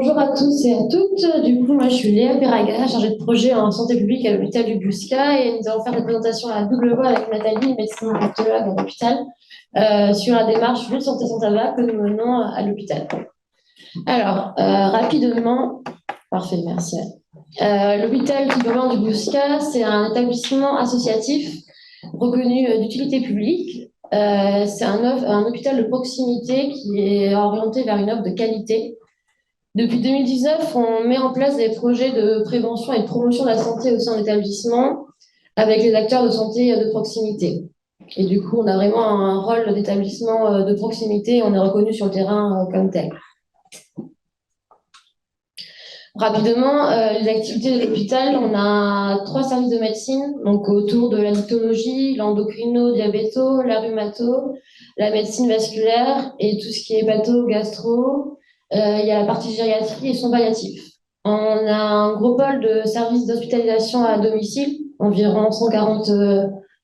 Bonjour à tous et à toutes. Du coup, moi, je suis Léa Péraga, chargée de projet en santé publique à l'hôpital du Bouscat, et nous allons faire une présentation à double voix avec Nathalie, médecin infectologue à l'hôpital, sur la démarche Lutte Santé Sans Tabac que nous menons à l'hôpital. Alors, rapidement, parfait, merci. L'hôpital Tiboulen du Bouscat, c'est un établissement associatif reconnu d'utilité publique. C'est un hôpital de proximité qui est orienté vers une offre de qualité. Depuis 2019, on met en place des projets de prévention et de promotion de la santé au sein de l'établissement avec les acteurs de santé de proximité. Et du coup, on a vraiment un rôle d'établissement de proximité, on est reconnu sur le terrain comme tel. Rapidement, les activités de l'hôpital, on a 3 services de médecine, donc autour de la diétologie, l'endocrino, diabéto, la rhumato, la médecine vasculaire et tout ce qui est hépato, gastro. Il y a la partie gériatrie et soins palliatifs. On a un gros pôle de services d'hospitalisation à domicile, environ 140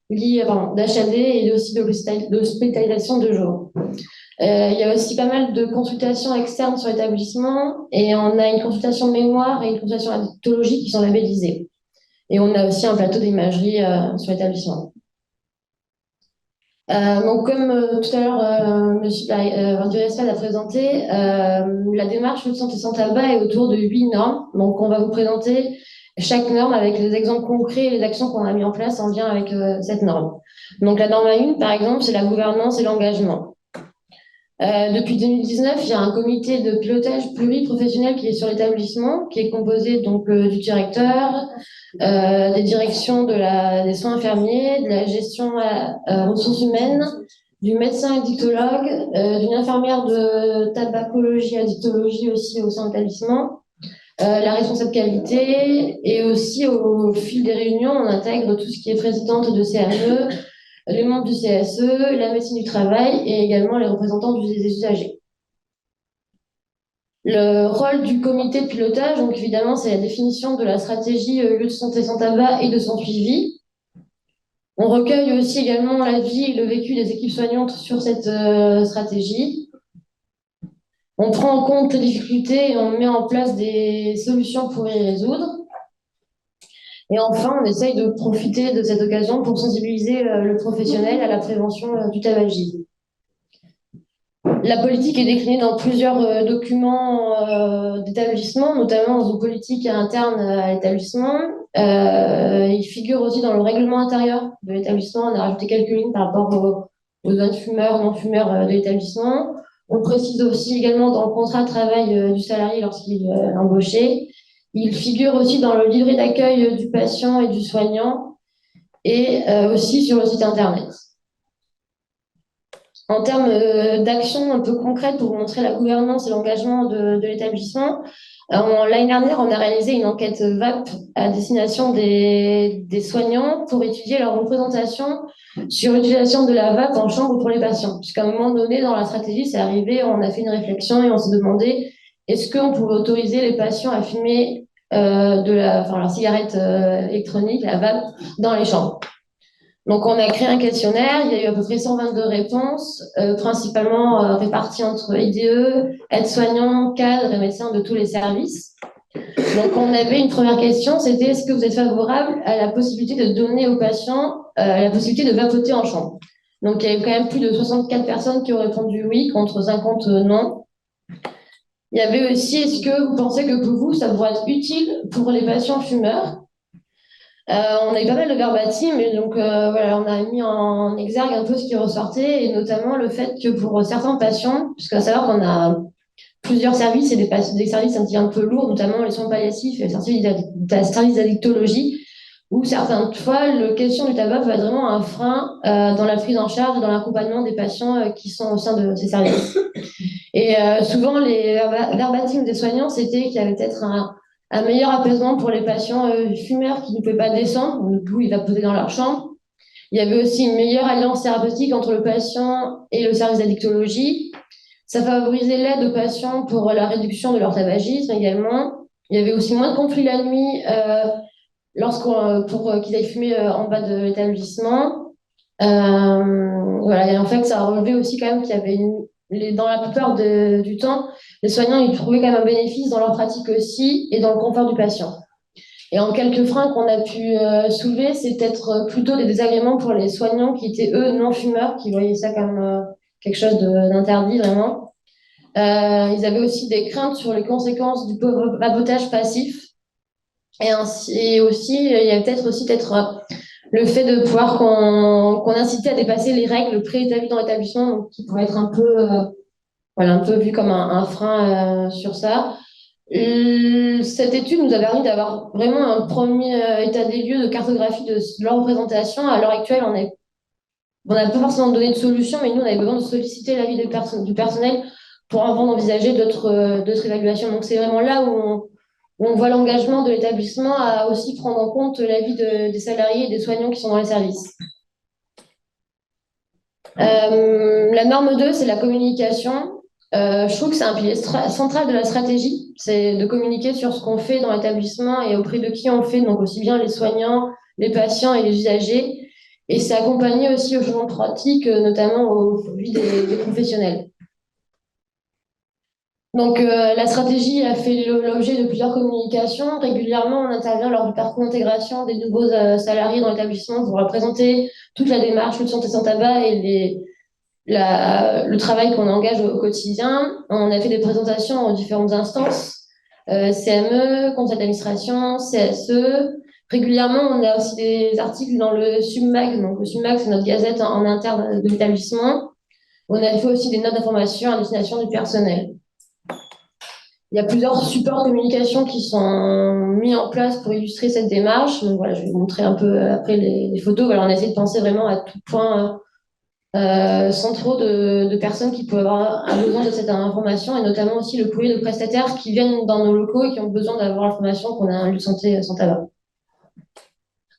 lits d'HAD et aussi d'hospitalisation de jour. Il y a aussi pas mal de consultations externes sur l'établissement et on a une consultation de mémoire et une consultation addictologie qui sont labellisées. Et on a aussi un plateau d'imagerie sur l'établissement. Donc, comme tout à l'heure, Monsieur Duresfeld a présenté, la démarche Lutte Santé Sans Tabac est autour de 8 normes. Donc, on va vous présenter chaque norme avec les exemples concrets et les actions qu'on a mis en place en lien avec cette norme. Donc, la norme 1, par exemple, c'est la gouvernance et l'engagement. Depuis 2019, il y a un comité de pilotage pluriprofessionnel qui est sur l'établissement, qui est composé donc du directeur, des directions des soins infirmiers, de la gestion ressources humaines, du médecin addictologue, d'une infirmière de tabacologie, addictologie aussi au sein de l'établissement, la responsable qualité, et aussi au fil des réunions, on intègre tout ce qui est présidente de CRE, les membres du CSE, la médecine du travail et également les représentants des usagers. Le rôle du comité de pilotage, donc évidemment, c'est la définition de la stratégie lutte santé sans tabac et de son suivi. On recueille aussi également l'avis et le vécu des équipes soignantes sur cette stratégie. On prend en compte les difficultés et on met en place des solutions pour y résoudre. Et enfin, on essaye de profiter de cette occasion pour sensibiliser le professionnel à la prévention du tabagisme. La politique est déclinée dans plusieurs documents d'établissement, notamment dans une politique interne à l'établissement. Il figure aussi dans le règlement intérieur de l'établissement. On a rajouté quelques lignes par rapport aux zones fumeurs, non-fumeurs de l'établissement. On précise aussi également dans le contrat de travail du salarié lorsqu'il est embauché. Il figure aussi dans le livret d'accueil du patient et du soignant et aussi sur le site internet. En termes d'actions un peu concrètes pour vous montrer la gouvernance et l'engagement de l'établissement, l'année dernière, on a réalisé une enquête VAP à destination des soignants pour étudier leur représentation sur l'utilisation de la VAP en chambre pour les patients. Puisqu'à un moment donné, dans la stratégie, c'est arrivé, on a fait une réflexion et on s'est demandé est-ce qu'on pouvait autoriser les patients à fumer leur cigarette électronique, la VAP, dans les chambres. Donc, on a créé un questionnaire, il y a eu à peu près 122 réponses, principalement réparties entre IDE, aides-soignants, cadres et médecins de tous les services. Donc, on avait une première question, c'était est-ce que vous êtes favorable à la possibilité de donner aux patients la possibilité de vapoter en chambre? Donc, il y a eu quand même plus de 64 personnes qui ont répondu oui, contre 50 non. Il y avait aussi, est-ce que vous pensez que pour vous, ça pourrait être utile pour les patients fumeurs? On a eu pas mal de verbatim, et donc voilà, on a mis en exergue un peu ce qui ressortait, et notamment le fait que pour certains patients, puisqu'à savoir qu'on a plusieurs services et des services un peu lourds, notamment les soins palliatifs et les services d'addictologie, où certaines fois, la question du tabac va être vraiment un frein dans la prise en charge et dans l'accompagnement des patients qui sont au sein de ces services. Et souvent, les verbatims des soignants, c'était qu'il y avait peut-être un meilleur apaisement pour les patients fumeurs qui ne pouvaient pas descendre, du coup, ils vapotaient dans leur chambre. Il y avait aussi une meilleure alliance thérapeutique entre le patient et le service d'addictologie. Ça favorisait l'aide aux patients pour la réduction de leur tabagisme également. Il y avait aussi moins de conflits la nuit pour qu'ils aillent fumer en bas de l'établissement. Voilà, et en fait, ça a relevé aussi quand même qu'il y avait dans la plupart du temps, les soignants ils trouvaient quand même un bénéfice dans leur pratique aussi et dans le confort du patient. Et en quelques freins qu'on a pu soulever, c'est peut-être plutôt des désagréments pour les soignants qui étaient, eux, non-fumeurs, qui voyaient ça comme quelque chose d'interdit vraiment. Ils avaient aussi des craintes sur les conséquences du vapotage passif. Et aussi, il y a peut-être aussi le fait de pouvoir qu'on incitait à dépasser les règles préétablies dans l'établissement, donc qui pourrait être un peu, voilà, un peu vu comme un frein sur ça. Cette étude nous a permis d'avoir vraiment un premier état des lieux de cartographie de leur représentation. À l'heure actuelle, on n'a pas forcément donné de solution, mais nous, on avait besoin de solliciter l'avis du personnel pour avant d'envisager d'autres évaluations. Donc, c'est vraiment là où on voit l'engagement de l'établissement à aussi prendre en compte l'avis des salariés et des soignants qui sont dans les services. La norme 2, c'est la communication. Je trouve que c'est un pilier central de la stratégie, c'est de communiquer sur ce qu'on fait dans l'établissement et auprès de qui on le fait, donc aussi bien les soignants, les patients et les usagers. Et c'est accompagné aussi au changement de pratique, notamment au vu des professionnels. Donc, la stratégie a fait l'objet de plusieurs communications. Régulièrement, on intervient lors du parcours d'intégration des nouveaux salariés dans l'établissement pour leur présenter toute la démarche lutte santé sans tabac et le travail qu'on engage au quotidien. On a fait des présentations aux différentes instances, CME, conseil d'administration, CSE. Régulièrement, on a aussi des articles dans le Submag. Donc, le Submag, c'est notre gazette en interne de l'établissement. On a fait aussi des notes d'information à destination du personnel. Il y a plusieurs supports de communication qui sont mis en place pour illustrer cette démarche. Donc voilà, je vais vous montrer un peu après les photos. Voilà, on essaie de penser vraiment à tout point sans trop de personnes qui peuvent avoir un besoin de cette information et notamment aussi le courrier de prestataires qui viennent dans nos locaux et qui ont besoin d'avoir l'information qu'on a un lieu de santé sans tabac.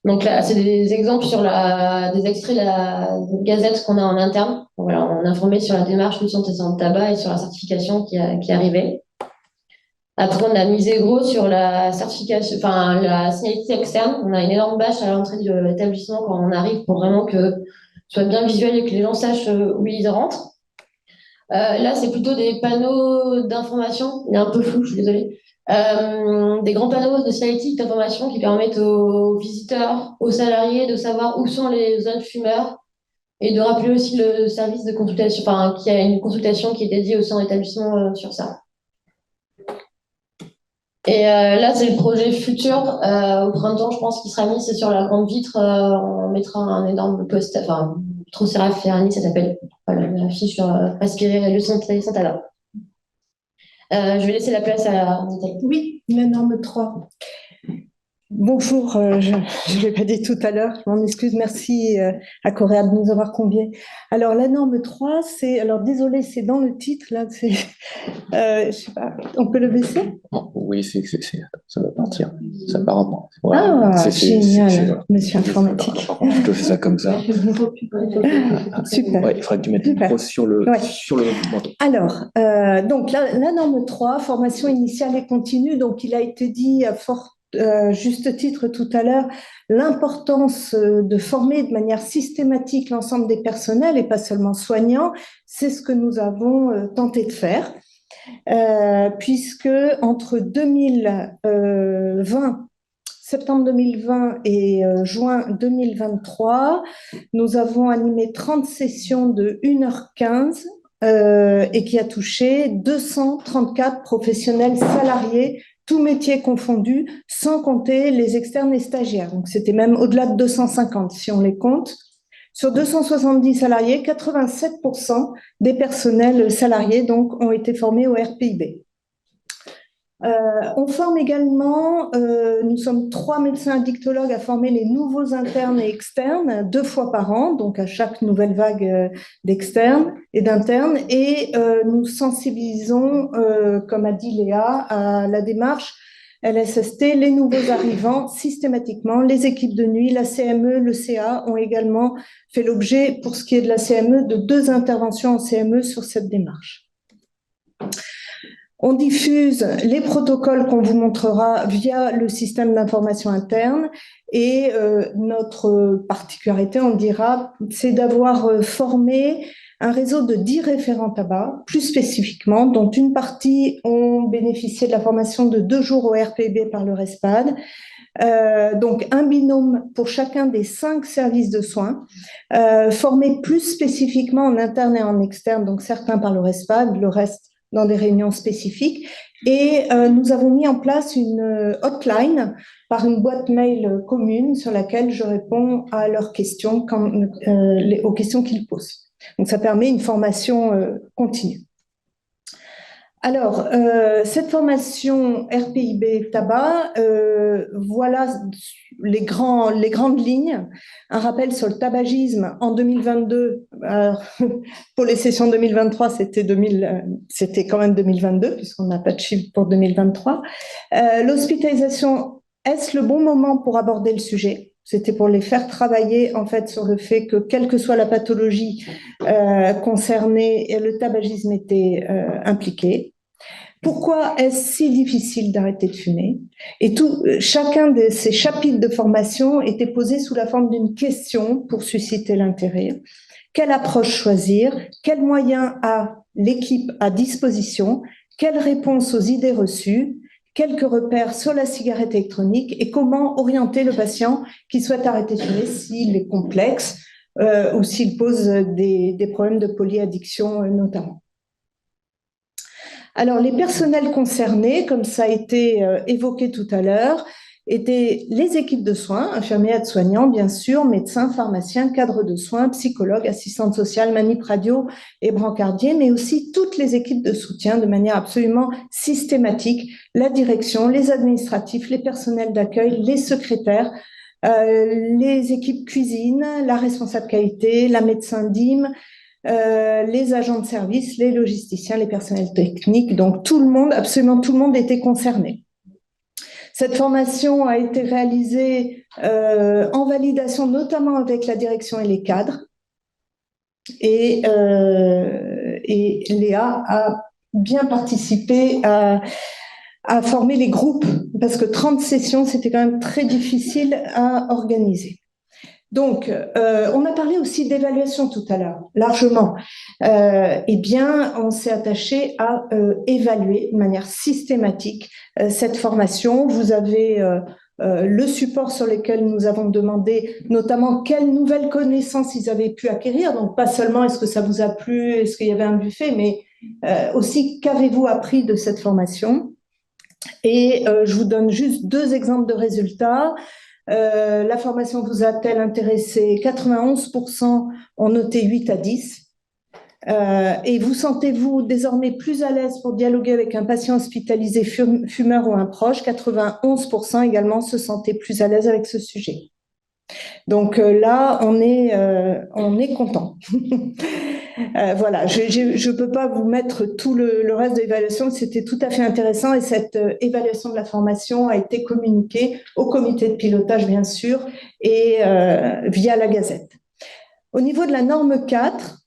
Donc là, c'est des exemples sur des extraits de la gazette qu'on a en interne. Donc voilà, on a informé sur la démarche lutte santé sans tabac et sur la certification qui arrivait. Après, on a misé gros sur la certification, enfin la signalétique externe. On a une énorme bâche à l'entrée de l'établissement quand on arrive pour vraiment que ce soit bien visuel et que les gens sachent où ils rentrent. Là, c'est plutôt des panneaux d'information. Il est un peu flou, je suis désolée. Des grands panneaux de signalétique d'information qui permettent aux visiteurs, aux salariés de savoir où sont les zones fumeurs et de rappeler aussi le service de consultation, enfin, qu'il y a une consultation qui est dédiée au sein d'établissement sur ça. Et là, c'est le projet futur. Au printemps, je pense qu'il sera mis, c'est sur la grande vitre. On mettra un énorme poster, enfin, Trocera Ferrani, ça s'appelle. Voilà, l'affiche sur aspirer le santé sans tabac. Je vais laisser la place à Nathalie. Oui, la norme 3. Bonjour, je ne l'ai pas dit tout à l'heure, je m'en excuse, merci à Coréa de nous avoir conviés. Alors, la norme 3, c'est, alors désolé, c'est dans le titre, là, c'est, je sais pas, on peut le baisser? Oui, ça va partir, ça part en moi. Ah, génial, monsieur informatique. Par contre, je te fais ça comme ça. Super. Ouais, il faudrait que tu mettes le micro sur le manteau. Alors, donc la norme 3, formation initiale et continue, donc il a été dit à juste titre tout à l'heure, l'importance de former de manière systématique l'ensemble des personnels et pas seulement soignants, c'est ce que nous avons tenté de faire, puisque entre 2020, septembre 2020 et juin 2023, nous avons animé 30 sessions de 1h15 et qui a touché 234 professionnels salariés tous métiers confondus, sans compter les externes et stagiaires. Donc, c'était même au-delà de 250 si on les compte. Sur 270 salariés, 87% des personnels salariés donc, ont été formés au RPIB. On forme également, nous sommes 3 médecins addictologues à former les nouveaux internes et externes 2 fois par an, donc à chaque nouvelle vague d'externes et d'internes, et nous sensibilisons, comme a dit Léa, à la démarche LSST, les nouveaux arrivants systématiquement. Les équipes de nuit, la CME, le CA ont également fait l'objet, pour ce qui est de la CME, de 2 interventions en CME sur cette démarche. On diffuse les protocoles qu'on vous montrera via le système d'information interne et notre particularité, on dira, c'est d'avoir formé un réseau de 10 référents tabac, plus spécifiquement, dont une partie ont bénéficié de la formation de 2 jours au RPB par le RESPAD. Donc un binôme pour chacun des 5 services de soins, formés plus spécifiquement en interne et en externe, donc certains par le RESPAD, le reste dans des réunions spécifiques. Et nous avons mis en place une hotline par une boîte mail commune sur laquelle je réponds à leurs questions, aux questions qu'ils posent. Donc ça permet une formation continue. Alors, cette formation RPIB tabac, voilà les grandes lignes. Un rappel sur le tabagisme en 2022. Pour les sessions 2023, c'était quand même 2022, puisqu'on n'a pas de chiffre pour 2023. L'hospitalisation, est-ce le bon moment pour aborder le sujet ? C'était pour les faire travailler en fait sur le fait que, quelle que soit la pathologie concernée, le tabagisme était impliqué. Pourquoi est-ce si difficile d'arrêter de fumer? Et chacun de ces chapitres de formation était posé sous la forme d'une question pour susciter l'intérêt. Quelle approche choisir? Quels moyens a l'équipe à disposition? Quelles réponses aux idées reçues? Quelques repères sur la cigarette électronique et comment orienter le patient qui souhaite arrêter de fumer s'il est complexe ou s'il pose des problèmes de polyaddiction notamment. Alors, les personnels concernés, comme ça a été évoqué tout à l'heure, étaient les équipes de soins, infirmiers, aides-soignants, bien sûr, médecins, pharmaciens, cadres de soins, psychologues, assistantes sociales, manip radio et brancardiers, mais aussi toutes les équipes de soutien de manière absolument systématique, la direction, les administratifs, les personnels d'accueil, les secrétaires, les équipes cuisine, la responsable qualité, la médecin DIM, les agents de service, les logisticiens, les personnels techniques, donc tout le monde, absolument tout le monde était concerné. Cette formation a été réalisée en validation, notamment avec la direction et les cadres. Et Léa a bien participé à former les groupes, parce que 30 sessions, c'était quand même très difficile à organiser. Donc, on a parlé aussi d'évaluation tout à l'heure, largement. Eh bien, on s'est attaché à évaluer de manière systématique cette formation. Vous avez le support sur lequel nous avons demandé notamment quelles nouvelles connaissances ils avaient pu acquérir. Donc, pas seulement est-ce que ça vous a plu, est-ce qu'il y avait un buffet, mais aussi qu'avez-vous appris de cette formation. Et je vous donne juste 2 exemples de résultats. La formation vous a-t-elle intéressé? 91% ont noté 8 à 10. Et vous sentez-vous désormais plus à l'aise pour dialoguer avec un patient hospitalisé fumeur ou un proche? 91% également se sentaient plus à l'aise avec ce sujet. Donc là, on est content. Voilà, je peux pas vous mettre tout le reste de l'évaluation, c'était tout à fait intéressant et cette évaluation de la formation a été communiquée au comité de pilotage, bien sûr, et via la Gazette. Au niveau de la norme 4,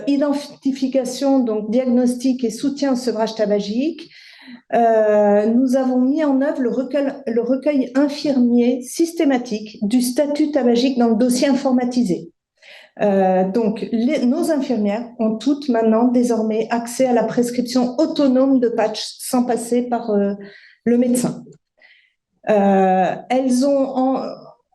identification, donc diagnostic et soutien au sevrage tabagique, nous avons mis en œuvre le recueil infirmier systématique du statut tabagique dans le dossier informatisé. Donc, nos infirmières ont toutes maintenant désormais accès à la prescription autonome de patch sans passer par le médecin. Elles ont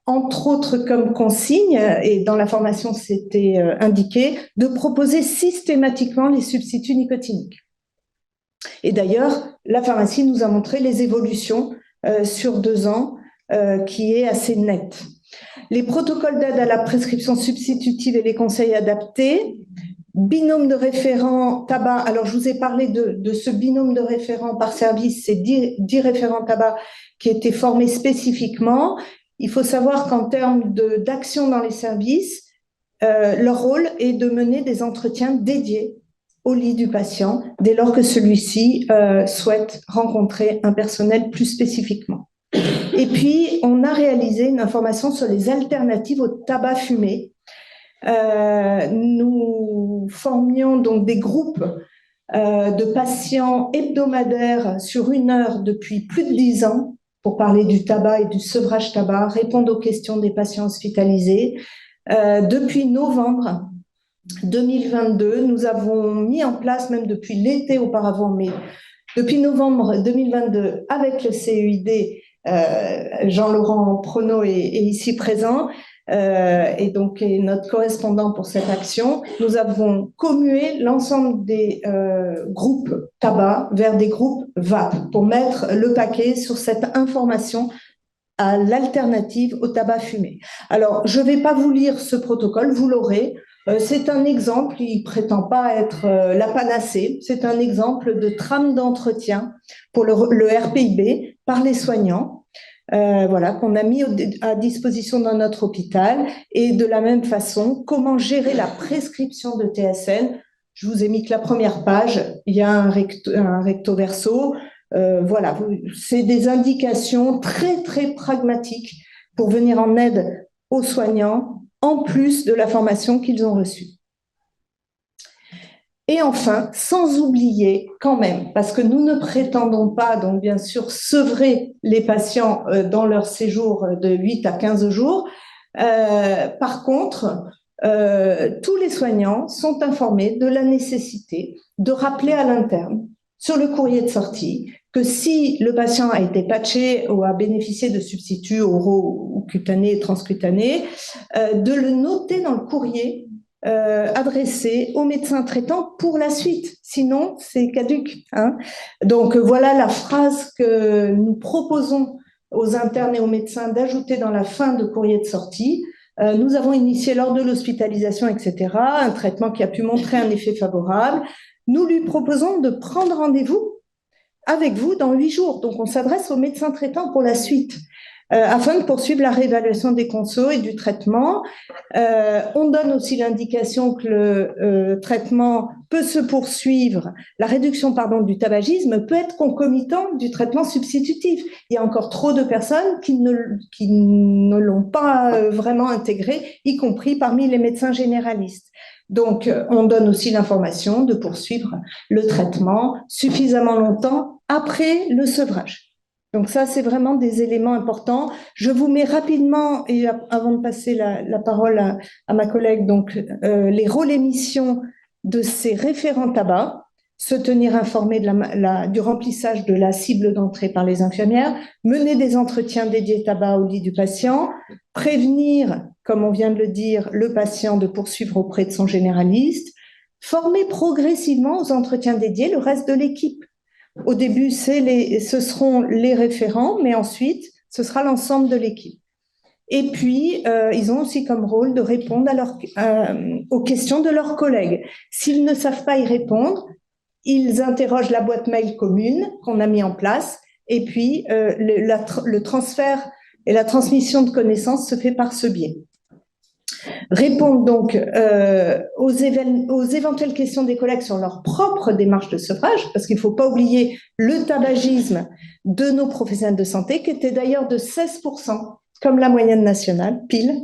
entre autres comme consigne, et dans la formation c'était indiqué, de proposer systématiquement les substituts nicotiniques. Et d'ailleurs, la pharmacie nous a montré les évolutions sur 2 ans qui est assez nette. Les protocoles d'aide à la prescription substitutive et les conseils adaptés, binôme de référents tabac. Alors, je vous ai parlé de ce binôme de référents par service, c'est 10 référents tabac qui étaient formés spécifiquement. Il faut savoir qu'en termes d'action dans les services, leur rôle est de mener des entretiens dédiés au lit du patient dès lors que celui-ci souhaite rencontrer un personnel plus spécifiquement. Et puis, on a réalisé une information sur les alternatives au tabac fumé. Nous formions donc des groupes de patients hebdomadaires sur 1 heure depuis plus de 10 ans pour parler du tabac et du sevrage tabac, répondre aux questions des patients hospitalisés. Depuis novembre, 2022, nous avons mis en place, même depuis l'été auparavant, mais depuis novembre 2022, avec le CEID, Jean-Laurent Prono est ici présent, et donc est notre correspondant pour cette action. Nous avons commué l'ensemble des groupes tabac vers des groupes VAP pour mettre le paquet sur cette information à l'alternative au tabac fumé. Alors, je ne vais pas vous lire ce protocole, vous l'aurez. C'est un exemple, il ne prétend pas être la panacée, c'est un exemple de trame d'entretien pour le RPIB par les soignants, voilà, qu'on a mis à disposition dans notre hôpital. Et de la même façon, comment gérer la prescription de TSN. Je vous ai mis que la première page, il y a un recto verso. Voilà, c'est des indications très, très pragmatiques pour venir en aide aux soignants, en plus de la formation qu'ils ont reçue. Et enfin, sans oublier quand même, parce que nous ne prétendons pas, donc bien sûr, sevrer les patients dans leur séjour de 8 à 15 jours. Par contre, tous les soignants sont informés de la nécessité de rappeler à l'interne sur le courrier de sortie que si le patient a été patché ou a bénéficié de substituts oraux ou cutanés et transcutanés, de le noter dans le courrier adressé au médecin traitant pour la suite. Sinon, c'est caduc. Hein. Donc, voilà la phrase que nous proposons aux internes et aux médecins d'ajouter dans la fin de courrier de sortie. Nous avons initié lors de l'hospitalisation, etc., un traitement qui a pu montrer un effet favorable. Nous lui proposons de prendre rendez-vous avec vous dans 8 jours. Donc, on s'adresse au médecin traitant pour la suite, afin de poursuivre la réévaluation des consos et du traitement. On donne aussi l'indication que le traitement peut se poursuivre, la réduction du tabagisme peut être concomitante du traitement substitutif. Il y a encore trop de personnes qui ne l'ont pas vraiment intégré, y compris parmi les médecins généralistes. Donc, on donne aussi l'information de poursuivre le traitement suffisamment longtemps après le sevrage. Donc ça, c'est vraiment des éléments importants. Je vous mets rapidement, et avant de passer la parole à ma collègue, donc les rôles et missions de ces référents tabac, se tenir informés du remplissage de la cible d'entrée par les infirmières, mener des entretiens dédiés tabac au lit du patient, prévenir, comme on vient de le dire, le patient de poursuivre auprès de son généraliste, former progressivement aux entretiens dédiés le reste de l'équipe. Au début, ce seront les référents, mais ensuite, ce sera l'ensemble de l'équipe. Et puis, ils ont aussi comme rôle de répondre aux questions de leurs collègues. S'ils ne savent pas y répondre, ils interrogent la boîte mail commune qu'on a mis en place, et puis le transfert et la transmission de connaissances se fait par ce biais. Répondre donc aux éventuelles questions des collègues sur leur propre démarche de sevrage, parce qu'il ne faut pas oublier le tabagisme de nos professionnels de santé, qui était d'ailleurs de 16%, comme la moyenne nationale, pile.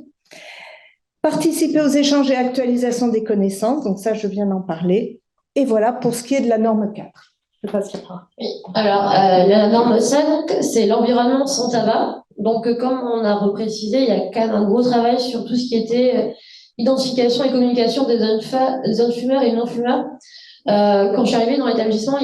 Participer aux échanges et actualisations des connaissances, donc ça, je viens d'en parler. Et voilà pour ce qui est de la norme 4. Je passe la parole. Oui. Alors, la norme 5, c'est l'environnement sans tabac. Donc, comme on a reprécisé, il y a quand même un gros travail sur tout ce qui était identification et communication des zones fumeurs et non-fumeurs. Quand je suis arrivée dans l'établissement,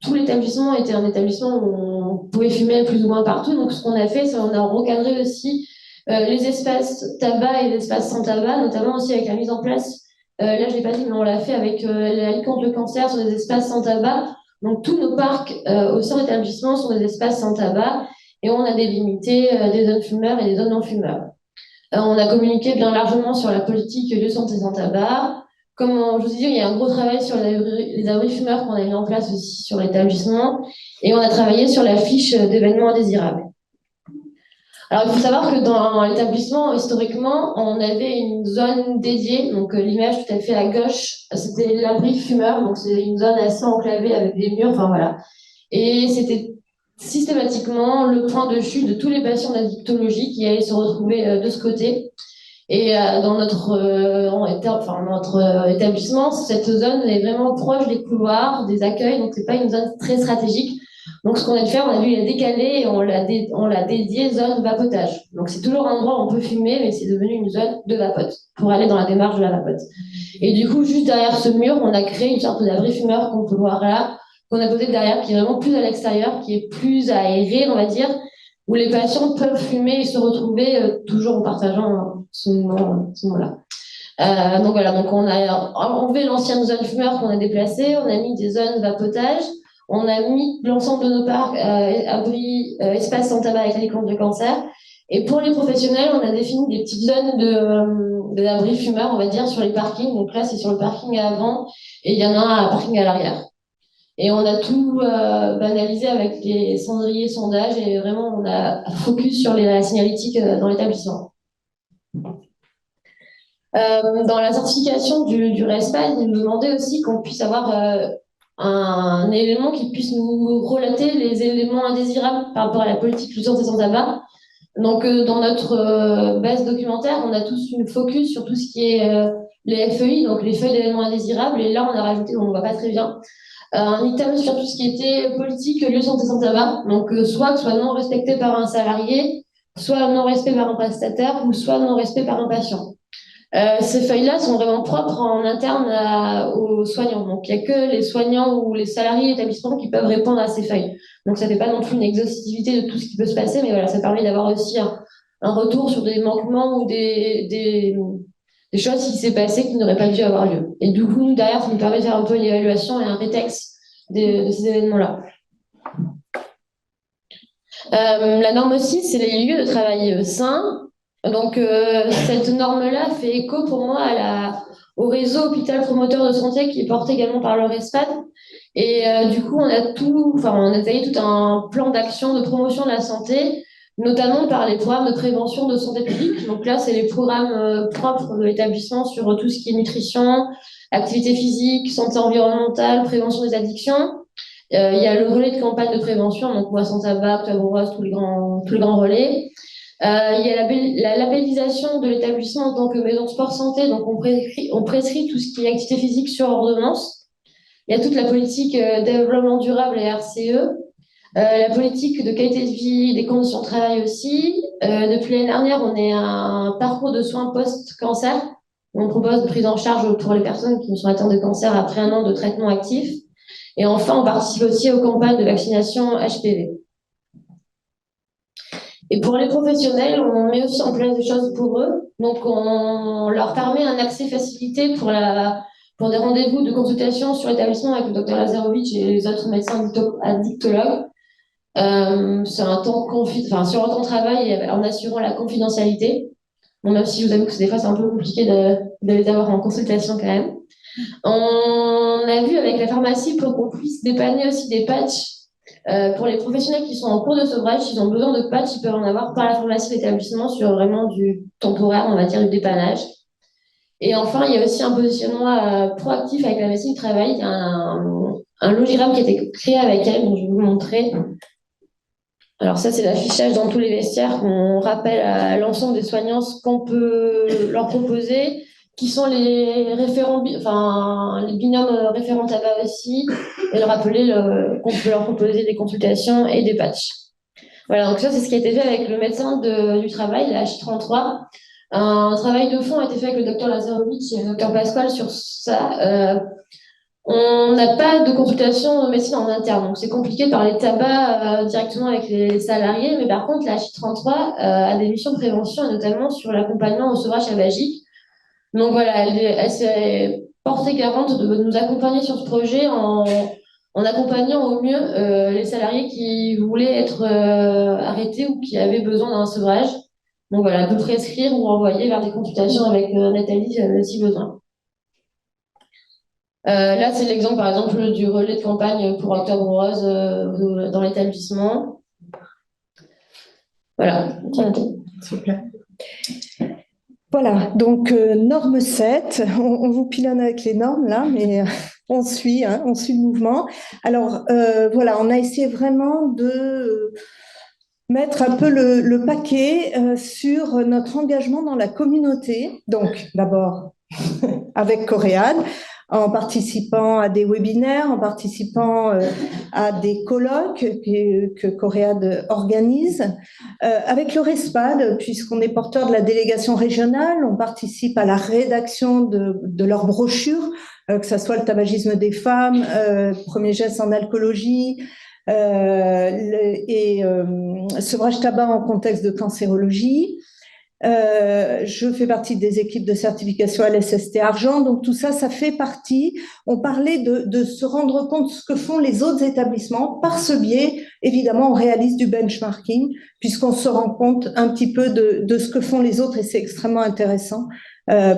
tout l'établissement était un établissement où on pouvait fumer plus ou moins partout. Donc, ce qu'on a fait, c'est qu'on a recadré aussi les espaces tabac et les espaces sans tabac, notamment aussi avec la mise en place, là je l'ai pas dit, mais on l'a fait avec la lutte contre le cancer sur des espaces sans tabac. Donc, tous nos parcs au sein de l'établissement sont des espaces sans tabac et on a délimité des zones fumeurs et des zones non-fumeurs. On a communiqué bien largement sur la politique de santé sans tabac. Comme je vous ai dit, il y a un gros travail sur les abris fumeurs qu'on a mis en place aussi sur l'établissement et on a travaillé sur la fiche d'événements indésirables. Alors, il faut savoir que dans l'établissement, historiquement, on avait une zone dédiée. Donc, l'image tout à fait à gauche, c'était l'abri fumeur. Donc, c'est une zone assez enclavée avec des murs. Enfin, voilà. Et c'était systématiquement le point de chute de tous les patients d'addictologie qui allaient se retrouver de ce côté. Et dans notre établissement, cette zone est vraiment proche des couloirs, des accueils. Donc, c'est pas une zone très stratégique. Donc, ce qu'on a dû faire, on a dû la décaler et on l'a dédié zone vapotage. Donc, c'est toujours un endroit où on peut fumer, mais c'est devenu une zone de vapote pour aller dans la démarche de la vapote. Et du coup, juste derrière ce mur, on a créé une sorte d'abri fumeur qu'on peut voir là, qu'on a posé derrière, qui est vraiment plus à l'extérieur, qui est plus aéré, on va dire, où les patients peuvent fumer et se retrouver toujours en partageant ce moment-là. Donc voilà, donc on a enlevé l'ancienne zone fumeur qu'on a déplacée, on a mis des zones vapotage, on a mis l'ensemble de nos parcs abris, espaces sans tabac avec les comptes de cancer. Et pour les professionnels, on a défini des petites zones d'abris fumeurs, on va dire, sur les parkings. Donc là, c'est sur le parking à avant et il y en a un parking à l'arrière. Et on a tout banalisé avec les cendriers sondages et vraiment on a focus sur la signalétique dans l'établissement. Dans la certification du RESPAD, il nous demandait aussi qu'on puisse avoir un élément qui puisse nous relater les éléments indésirables par rapport à la politique lutte sans tabac. Donc, dans notre base documentaire, on a tous une focus sur tout ce qui est les FEI, donc les feuilles d'événements indésirables. Et là, on a rajouté, on ne voit pas très bien, un item sur tout ce qui était politique lieu santé sans tabac. Donc, soit que ce soit non respecté par un salarié, soit non respect par un prestataire, ou soit non respect par un patient. Ces feuilles-là sont vraiment propres en interne aux soignants. Donc, il n'y a que les soignants ou les salariés d'établissement qui peuvent répondre à ces feuilles. Donc, ça ne fait pas non plus une exhaustivité de tout ce qui peut se passer, mais voilà, ça permet d'avoir aussi un retour sur des manquements ou des choses qui s'est passé qui n'auraient pas dû avoir lieu. Et du coup, nous, derrière, ça nous permet de faire un peu une évaluation et un rétexte de ces événements-là. La norme aussi, c'est les lieux de travail sains. Donc, cette norme-là fait écho pour moi au réseau hôpital promoteur de santé qui est porté également par le RESPAD. Et du coup, on a taillé tout un plan d'action de promotion de la santé, notamment par les programmes de prévention de santé publique. Donc là, c'est les programmes propres de l'établissement sur tout ce qui est nutrition, activité physique, santé environnementale, prévention des addictions. Il y a le relais de campagne de prévention, donc Moi sans tabac, Octobre Rose, tous les grands relais. Il y a la labellisation de l'établissement en tant que maison sport santé, donc on prescrit tout ce qui est activité physique sur ordonnance. Il y a toute la politique développement durable et RCE, la politique de qualité de vie, des conditions de travail aussi. Depuis l'année dernière, on est à un parcours de soins post-cancer. On propose une prise en charge pour les personnes qui sont atteintes de cancer après 1 an de traitement actif. Et enfin, on participe aussi aux campagnes de vaccination HPV. Et pour les professionnels, on met aussi en place des choses pour eux. Donc, on leur permet un accès facilité pour des rendez-vous de consultation sur l'établissement avec le docteur Lazarovic et les autres médecins addictologues. C'est un temps sur un temps de travail et en assurant la confidentialité. Bon, même si je vous avoue que des fois, c'est un peu compliqué de les avoir en consultation quand même. On a vu avec la pharmacie pour qu'on puisse dépanner aussi des patchs pour les professionnels qui sont en cours de sevrage. S'ils ont besoin de patchs, ils peuvent en avoir par la pharmacie de l'établissement sur vraiment du temporaire, on va dire, du dépannage. Et enfin, il y a aussi un positionnement proactif avec la médecine du travail. Il y a un logigramme qui a été créé avec elle, donc je vais vous montrer. Alors ça, c'est l'affichage dans tous les vestiaires qu'on rappelle à l'ensemble des soignants ce qu'on peut leur proposer, qui sont les référents, les binômes référents tabac aussi, et leur rappeler qu'on peut leur proposer des consultations et des patchs. Voilà, donc ça, c'est ce qui a été fait avec le médecin du travail, la H33. Un travail de fond a été fait avec le docteur Lazarovic et le docteur Pasquale sur ça. On n'a pas de consultation de médecine en interne, donc c'est compliqué de parler de tabac directement avec les salariés, mais par contre, la H33 a des missions de prévention, et notamment sur l'accompagnement au sevrage tabagique. Donc voilà, elle s'est portée garante de nous accompagner sur ce projet en accompagnant au mieux les salariés qui voulaient être arrêtés ou qui avaient besoin d'un sevrage. Donc voilà, de prescrire ou envoyer vers des consultations avec Nathalie si besoin. Là, c'est l'exemple, par exemple, du relais de campagne pour Octobre Rose dans l'établissement. Voilà. Super. Voilà, donc norme 7, on vous pilonne avec les normes là, mais on suit le mouvement. Alors voilà, on a essayé vraiment de mettre un peu le paquet sur notre engagement dans la communauté. Donc d'abord avec Coréade, en participant à des webinaires, en participant à des colloques que Coréade organise. Avec le RESPAD, puisqu'on est porteur de la délégation régionale, on participe à la rédaction de leurs brochures, que ce soit le tabagisme des femmes, premier geste en alcoolologie, sevrage tabac en contexte de cancérologie. Je fais partie des équipes de certification à l'SST Argent, donc tout ça, ça fait partie. On parlait de se rendre compte de ce que font les autres établissements. Par ce biais, évidemment, on réalise du benchmarking, puisqu'on se rend compte un petit peu de ce que font les autres, et c'est extrêmement intéressant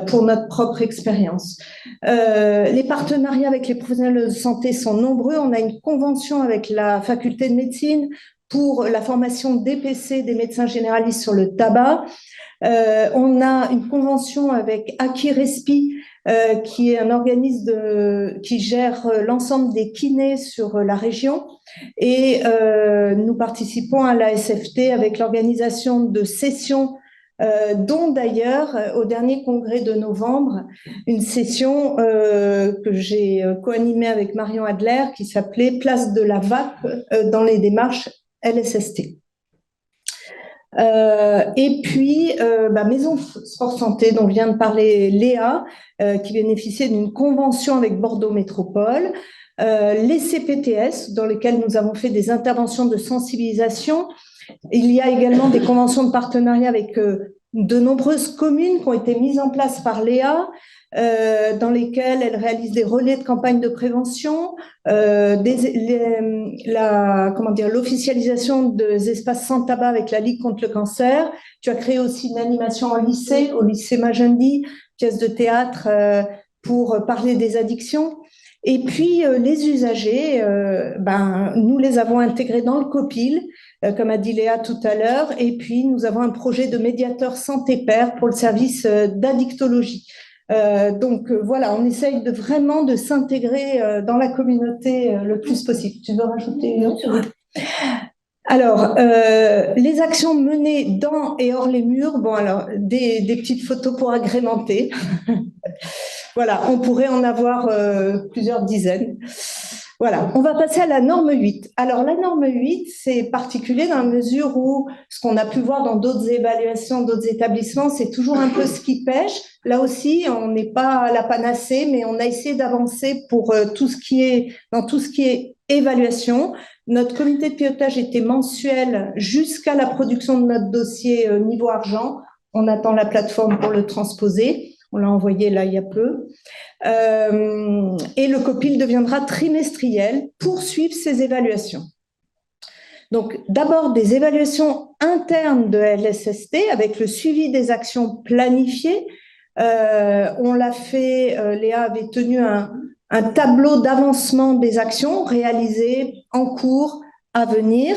pour notre propre expérience. Les partenariats avec les professionnels de santé sont nombreux. On a une convention avec la faculté de médecine pour la formation DPC des médecins généralistes sur le tabac. On a une convention avec Akirespi, qui est un organisme qui gère l'ensemble des kinés sur la région. Et nous participons à la SFT avec l'organisation de sessions, dont d'ailleurs, au dernier congrès de novembre, une session que j'ai co-animée avec Marion Adler qui s'appelait « Place de la vape dans les démarches LSST ». Et puis, Maison Sport Santé, dont vient de parler Léa, qui bénéficiait d'une convention avec Bordeaux Métropole, les CPTS, dans lesquels nous avons fait des interventions de sensibilisation. Il y a également des conventions de partenariat avec de nombreuses communes qui ont été mises en place par Léa, dans lesquelles elle réalise des relais de campagne de prévention, l'officialisation des espaces sans tabac avec la Ligue contre le cancer. Tu as créé aussi une animation en lycée, au lycée Magendie, pièce de théâtre pour parler des addictions. Et puis, les usagers, nous les avons intégrés dans le COPIL, comme a dit Léa tout à l'heure. Et puis, nous avons un projet de médiateur santé-père pour le service d'addictologie. Voilà, on essaye vraiment de s'intégrer dans la communauté le plus possible. Tu veux rajouter? Non, alors, les actions menées dans et hors les murs, des petites photos pour agrémenter. Voilà, on pourrait en avoir plusieurs dizaines. Voilà, on va passer à la norme 8. Alors, la norme 8, c'est particulier dans la mesure où ce qu'on a pu voir dans d'autres évaluations, d'autres établissements, c'est toujours un peu ce qui pêche. Là aussi, on n'est pas à la panacée, mais on a essayé d'avancer pour dans tout ce qui est évaluation. Notre comité de pilotage était mensuel jusqu'à la production de notre dossier niveau argent. On attend la plateforme pour le transposer. On l'a envoyé là il y a peu. Et le COPIL deviendra trimestriel pour suivre ces évaluations. Donc, d'abord, des évaluations internes de LSST avec le suivi des actions planifiées. On l'a fait, Léa avait tenu un tableau d'avancement des actions réalisées en cours, à venir.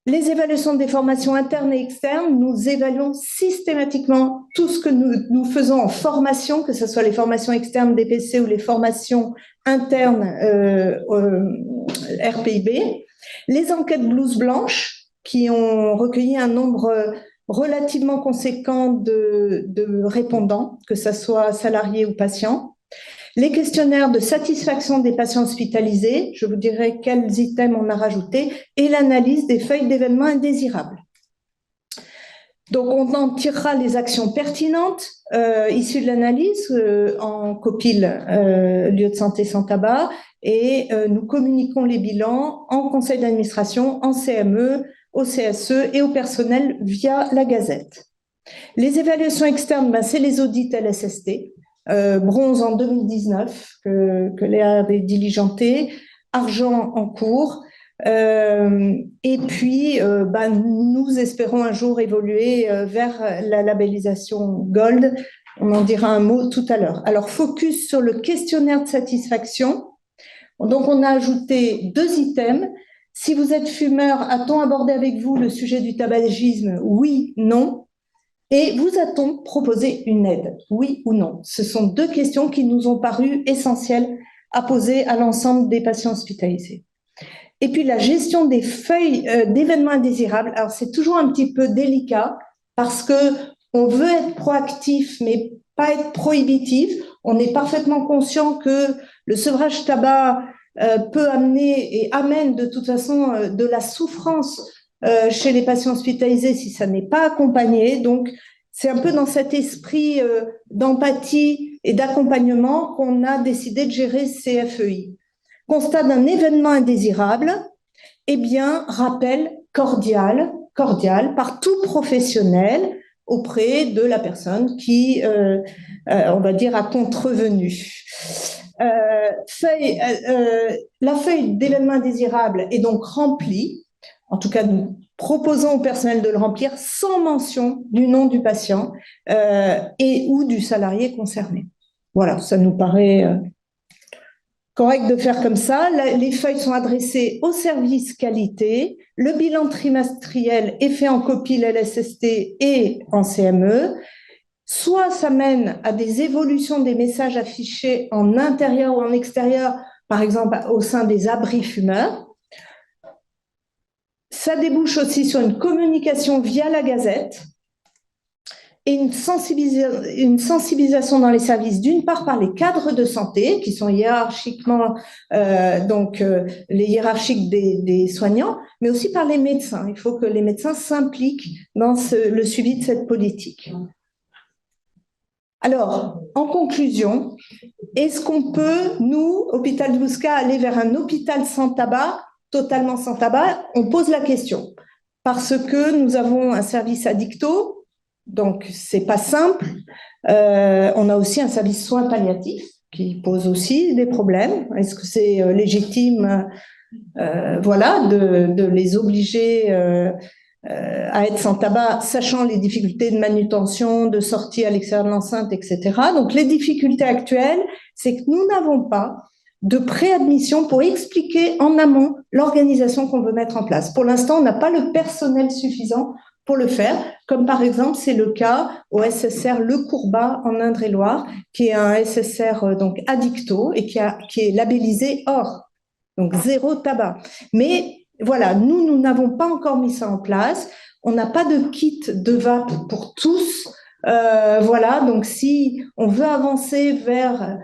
Les évaluations des formations internes et externes, nous évaluons systématiquement tout ce que nous faisons en formation, que ce soit les formations externes DPC ou les formations internes RPIB. Les enquêtes blouses blanches, qui ont recueilli un nombre relativement conséquent de répondants, que ce soit salariés ou patients. Les questionnaires de satisfaction des patients hospitalisés, je vous dirai quels items on a rajoutés, et l'analyse des feuilles d'événements indésirables. Donc, on en tirera les actions pertinentes issues de l'analyse en COPIL, lieu de santé sans tabac, et nous communiquons les bilans en conseil d'administration, en CME, au CSE et au personnel via la Gazette. Les évaluations externes, c'est les audits LSST. Bronze en 2019 que Léa avait diligenté, argent en cours, et puis nous espérons un jour évoluer vers la labellisation Gold. On en dira un mot tout à l'heure. Alors, focus sur le questionnaire de satisfaction. Donc, on a ajouté 2 items. Si vous êtes fumeur, a-t-on abordé avec vous le sujet du tabagisme? Oui, non. Et vous a-t-on proposé une aide? Oui ou non? Ce sont 2 questions qui nous ont paru essentielles à poser à l'ensemble des patients hospitalisés. Et puis, la gestion des feuilles d'événements indésirables. Alors, c'est toujours un petit peu délicat parce qu'on veut être proactif, mais pas être prohibitif. On est parfaitement conscient que le sevrage tabac peut amener et amène de toute façon de la souffrance chez les patients hospitalisés si ça n'est pas accompagné. Donc, c'est un peu dans cet esprit d'empathie et d'accompagnement qu'on a décidé de gérer ces FEI. Constat d'un événement indésirable, eh bien, rappel cordial par tout professionnel auprès de la personne qui, on va dire, a contrevenu. La feuille d'événement indésirable est donc remplie. En tout cas, nous proposons au personnel de le remplir sans mention du nom du patient et ou du salarié concerné. Voilà, ça nous paraît correct de faire comme ça. Les feuilles sont adressées au service qualité. Le bilan trimestriel est fait en copie LSST et en CME. Soit ça mène à des évolutions des messages affichés en intérieur ou en extérieur, par exemple au sein des abris fumeurs. Ça débouche aussi sur une communication via la Gazette et une sensibilisation dans les services, d'une part par les cadres de santé, qui sont hiérarchiquement, les hiérarchiques des soignants, mais aussi par les médecins. Il faut que les médecins s'impliquent dans le suivi de cette politique. Alors, en conclusion, est-ce qu'on peut, nous, Hôpital du Bouscat, aller vers un hôpital sans tabac, totalement sans tabac? On pose la question. Parce que nous avons un service addicto, donc c'est pas simple. On a aussi un service soins palliatifs qui pose aussi des problèmes. Est-ce que c'est légitime de les obliger à être sans tabac, sachant les difficultés de manutention, de sortie à l'extérieur de l'enceinte, etc. Donc, les difficultés actuelles, c'est que nous n'avons pas de préadmission pour expliquer en amont l'organisation qu'on veut mettre en place. Pour l'instant, on n'a pas le personnel suffisant pour le faire, comme par exemple, c'est le cas au SSR Le Courbat en Indre-et-Loire, qui est un SSR donc addicto et qui est labellisé OR, donc zéro tabac. Mais voilà, nous n'avons pas encore mis ça en place. On n'a pas de kit de vape pour tous. Donc si on veut avancer vers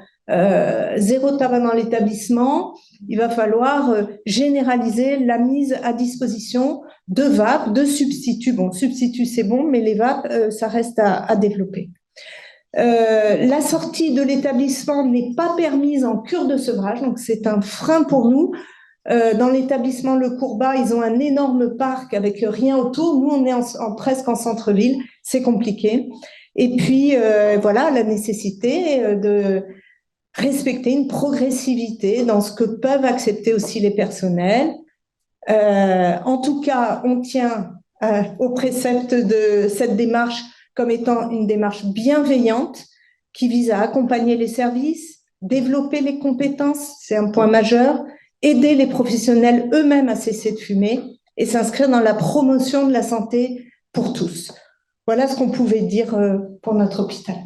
zéro tabac dans l'établissement, il va falloir généraliser la mise à disposition de vapes, de substituts. Bon, substituts, c'est bon, mais les vapes, ça reste à développer. La sortie de l'établissement n'est pas permise en cure de sevrage, donc c'est un frein pour nous. Dans l'établissement Le Courbat, ils ont un énorme parc avec rien autour. Nous, on est presque en centre-ville, c'est compliqué. Et puis, la nécessité de respecter une progressivité dans ce que peuvent accepter aussi les personnels. En tout cas, on tient au précepte de cette démarche comme étant une démarche bienveillante qui vise à accompagner les services, développer les compétences, c'est un point majeur, aider les professionnels eux-mêmes à cesser de fumer et s'inscrire dans la promotion de la santé pour tous. Voilà ce qu'on pouvait dire pour notre hôpital.